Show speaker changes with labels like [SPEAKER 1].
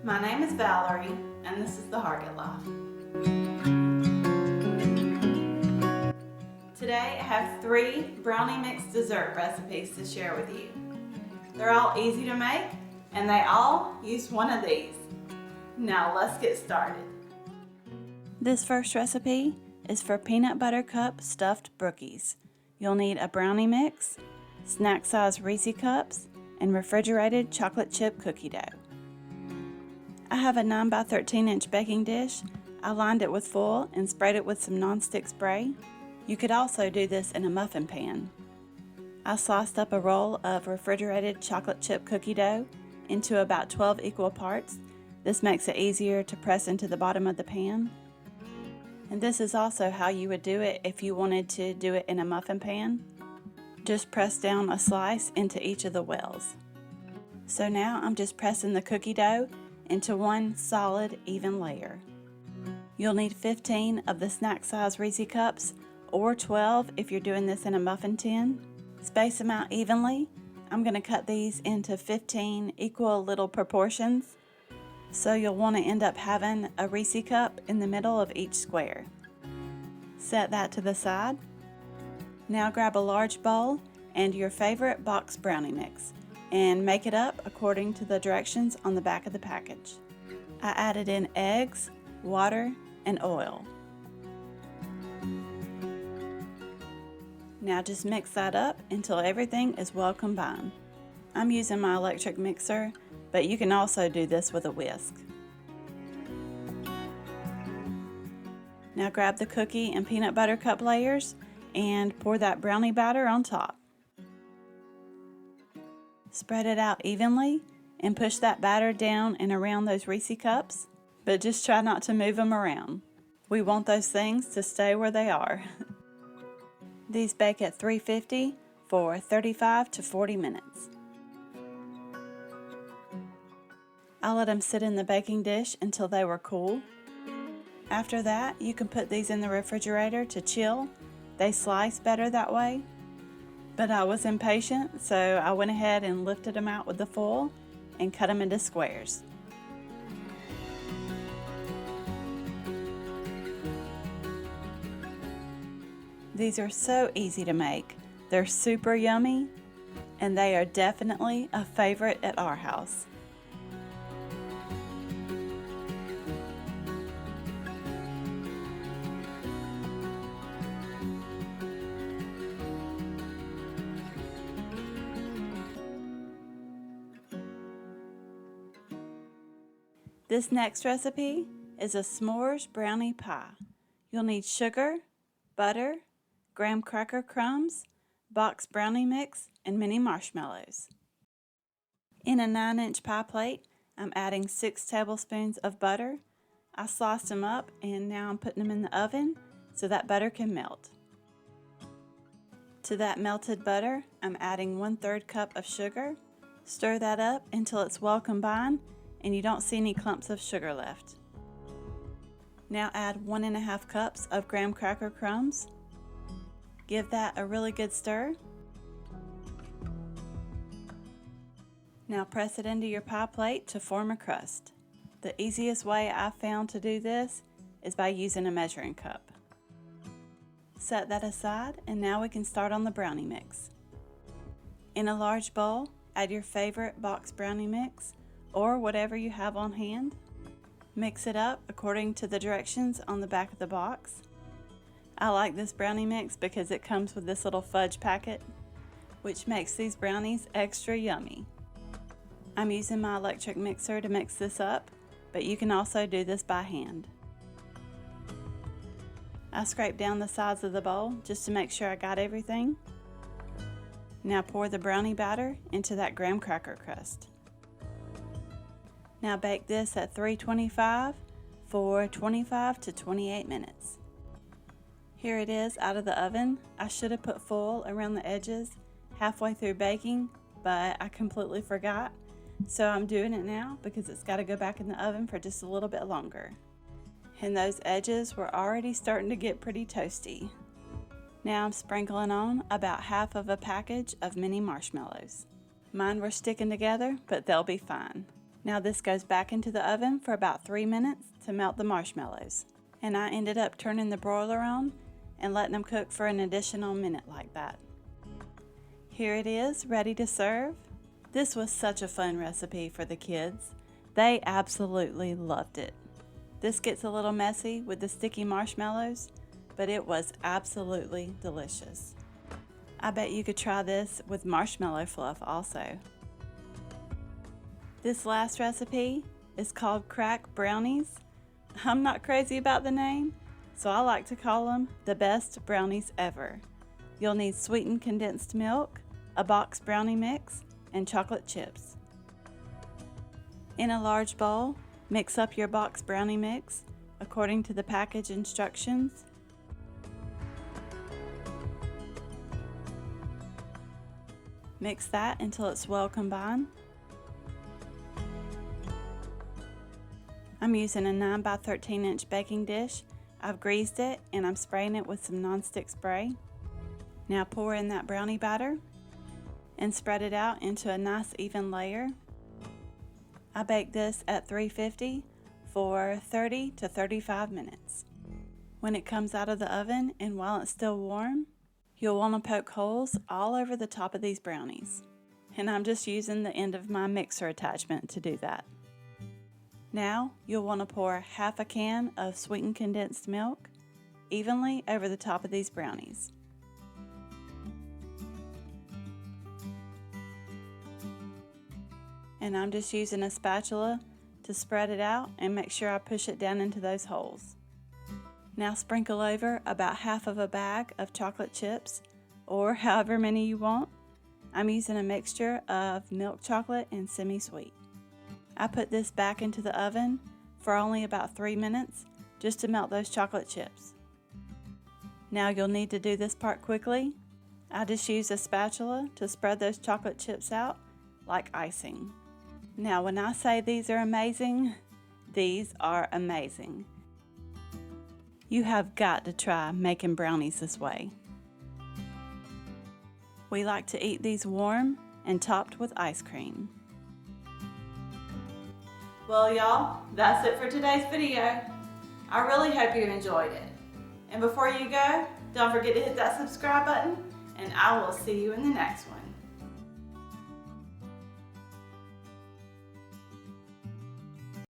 [SPEAKER 1] My name is Valerie, and this is The HargettLife. Today I have 3 brownie mix dessert recipes to share with you. They're all easy to make, and they all use one of these. Now let's get started. This first recipe is for peanut butter cup stuffed brookies. You'll need a brownie mix, snack size Reese cups, and refrigerated chocolate chip cookie dough. I have a 9 by 13 inch baking dish. I lined it with foil and sprayed it with some nonstick spray. You could also do this in a muffin pan. I sliced up a roll of refrigerated chocolate chip cookie dough into about 12 equal parts. This makes it easier to press into the bottom of the pan. And this is also how you would do it if you wanted to do it in a muffin pan. Just press down a slice into each of the wells. So now I'm just pressing the cookie dough into one solid, even layer. You'll need 15 of the snack size Reese cups, or 12 if you're doing this in a muffin tin. Space them out evenly. I'm going to cut these into 15 equal little proportions, so you'll want to end up having a Reese cup in the middle of each square. Set that to the side. Now grab a large bowl and your favorite box brownie mix and make it up according to the directions on the back of the package. I added in eggs, water, and oil. Now just mix that up until everything is well combined. I'm using my electric mixer, but you can also do this with a whisk. Now grab the cookie and peanut butter cup layers and pour that brownie batter on top. Spread it out evenly and push that batter down and around those Reese cups, but just try not to move them around. We want those things to stay where they are. These bake at 350 for 35 to 40 minutes. I let them sit in the baking dish until they were cool. After that, you can put these in the refrigerator to chill. They slice better that way. But I was impatient, so I went ahead and lifted them out with the foil and cut them into squares. These are so easy to make. They're super yummy, and they are definitely a favorite at our house. This next recipe is a Smores Brownie Pie. You'll need sugar, butter, graham cracker crumbs, box brownie mix, and mini marshmallows. In a 9-inch pie plate, I'm adding 6 tablespoons of butter. I sliced them up and now I'm putting them in the oven so that butter can melt. To that melted butter, I'm adding 1/3 cup of sugar. Stir that up until it's well combined and you don't see any clumps of sugar left. Now add 1½ cups of graham cracker crumbs. Give that a really good stir. Now press it into your pie plate to form a crust. The easiest way I've found to do this is by using a measuring cup. Set that aside, and now we can start on the brownie mix. In a large bowl, add your favorite box brownie mix or whatever you have on hand. Mix it up according to the directions on the back of the box. I like this brownie mix because it comes with this little fudge packet, which makes these brownies extra yummy. I'm using my electric mixer to mix this up, but you can also do this by hand. I scrape down the sides of the bowl just to make sure I got everything. Now pour the brownie batter into that graham cracker crust. Now bake this at 325 for 25 to 28 minutes. Here it is out of the oven. I should have put foil around the edges halfway through baking, but I completely forgot. So I'm doing it now because it's got to go back in the oven for just a little bit longer. And those edges were already starting to get pretty toasty. Now I'm sprinkling on about half of a package of mini marshmallows. Mine were sticking together, but they'll be fine. Now this goes back into the oven for about 3 minutes to melt the marshmallows. And I ended up turning the broiler on and letting them cook for an additional minute like that. Here it is, ready to serve. This was such a fun recipe for the kids. They absolutely loved it. This gets a little messy with the sticky marshmallows, but it was absolutely delicious. I bet you could try this with marshmallow fluff also. This last recipe is called crack brownies. I'm not crazy about the name, so I like to call them the best brownies ever. You'll need sweetened condensed milk, a box brownie mix, and chocolate chips. In a large bowl, mix up your box brownie mix according to the package instructions. Mix that until it's well combined. I'm using a 9 by 13 inch baking dish. I've greased it and I'm spraying it with some nonstick spray. Now pour in that brownie batter and spread it out into a nice even layer. I bake this at 350 for 30 to 35 minutes. When it comes out of the oven and while it's still warm, you'll want to poke holes all over the top of these brownies. And I'm just using the end of my mixer attachment to do that. Now you'll want to pour half a can of sweetened condensed milk evenly over the top of these brownies. And I'm just using a spatula to spread it out and make sure I push it down into those holes. Now sprinkle over about half of a bag of chocolate chips, or however many you want. I'm using a mixture of milk chocolate and semi-sweet. I put this back into the oven for only about 3 minutes just to melt those chocolate chips. Now you'll need to do this part quickly. I just use a spatula to spread those chocolate chips out like icing. Now when I say these are amazing, these are amazing. You have got to try making brownies this way. We like to eat these warm and topped with ice cream. Well y'all, that's it for today's video. I really hope you enjoyed it. And before you go, don't forget to hit that subscribe button and I will see you in the next one.